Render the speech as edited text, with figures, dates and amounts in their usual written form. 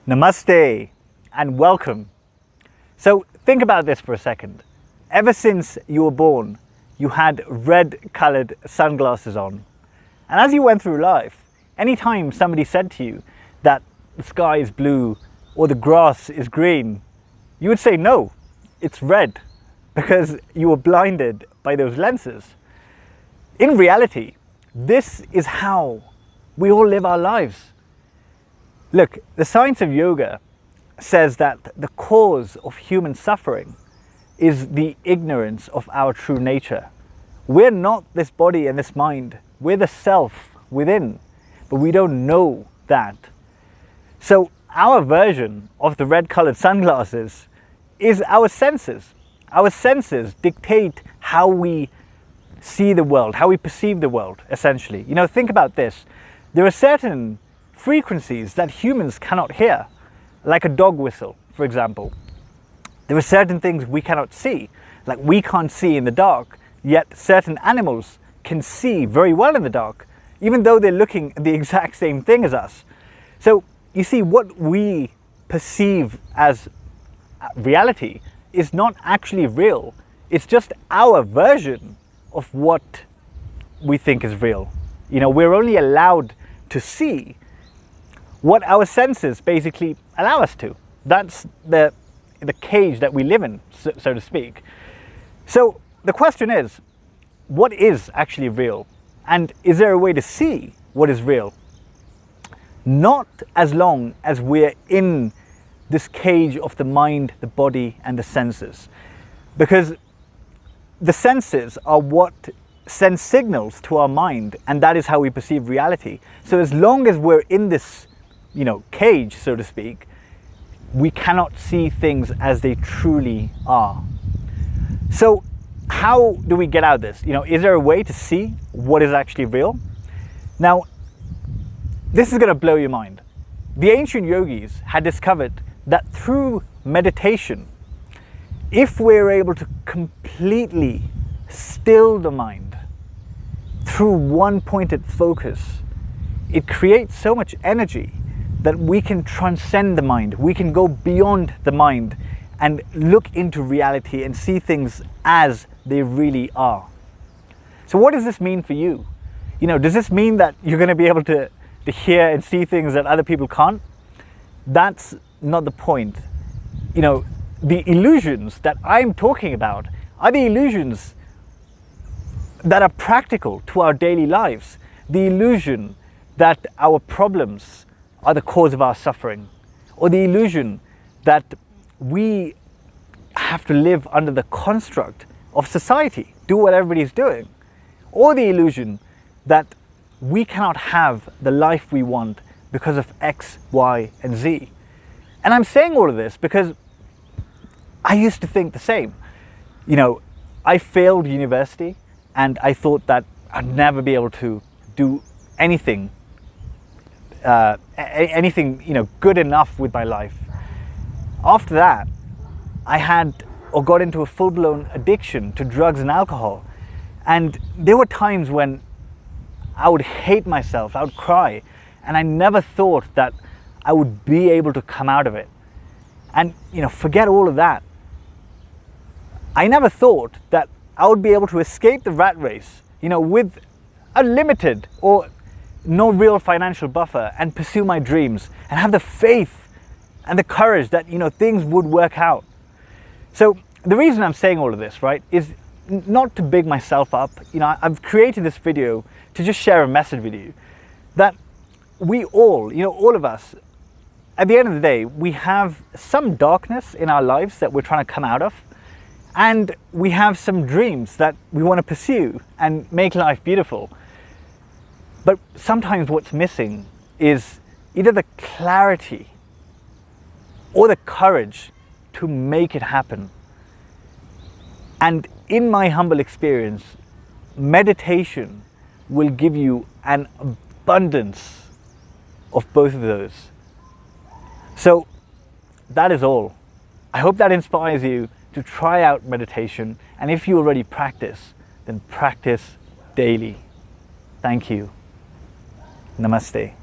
Namaste and welcome. So think about this for a second. Ever since you were born, you had red-colored sunglasses on. And as you went through life, anytime somebody said to you that the sky is blue or the grass is green, you would say no, it's red, because you were blinded by those lenses. In reality, this is how we all live our lives. Look, the science of yoga says that the cause of human suffering is the ignorance of our true nature. We're not this body and this mind. We're the self within, but we don't know that. So our version of the red-colored sunglasses is our senses. Our senses dictate how we see the world, how we perceive the world, essentially. You know, think about this. There are certain frequencies that humans cannot hear, like a dog whistle, for example. There are certain things we cannot see, like we can't see in the dark, yet certain animals can see very well in the dark, even though they're looking at the exact same thing as us. So you see, what we perceive as reality is not actually real. It's just our version of what we think is real. You know, we're only allowed to see what our senses basically allow us to. That's the cage that we live in, so to speak. So the question is, what is actually real? And is there a way to see what is real? Not as long as we're in this cage of the mind, the body, and the senses. Because the senses are what send signals to our mind, and that is how we perceive reality. So as long as we're in this, cage, so to speak, we cannot see things as they truly are. So how do we get out of this? Is there a way to see what is actually real? Now, this is going to blow your mind. The ancient yogis had discovered that through meditation, if we're able to completely still the mind through one pointed focus, it creates so much energy that we can transcend the mind. We can go beyond the mind and look into reality and see things as they really are. So what does this mean for you? Does this mean that you're going to be able to hear and see things that other people can't? That's not the point. The illusions that I'm talking about are the illusions that are practical to our daily lives. The illusion that our problems are the cause of our suffering, or the illusion that we have to live under the construct of society, do what everybody's doing, or the illusion that we cannot have the life we want because of X, Y, and Z. And I'm saying all of this because I used to think the same. I failed university and I thought that I'd never be able to do anything good enough with my life. After that, I got into a full-blown addiction to drugs and alcohol. And there were times when I would hate myself, I would cry, and I never thought that I would be able to come out of it. And, forget all of that. I never thought that I would be able to escape the rat race, with a limited or no real financial buffer, and pursue my dreams and have the faith and the courage that, things would work out. So the reason I'm saying all of this, right, is not to big myself up. I've created this video to just share a message with you that we all, all of us, at the end of the day, we have some darkness in our lives that we're trying to come out of, and we have some dreams that we want to pursue and make life beautiful. But sometimes what's missing is either the clarity or the courage to make it happen. And in my humble experience, meditation will give you an abundance of both of those. So that is all. I hope that inspires you to try out meditation. And if you already practice, then practice daily. Thank you. Namaste.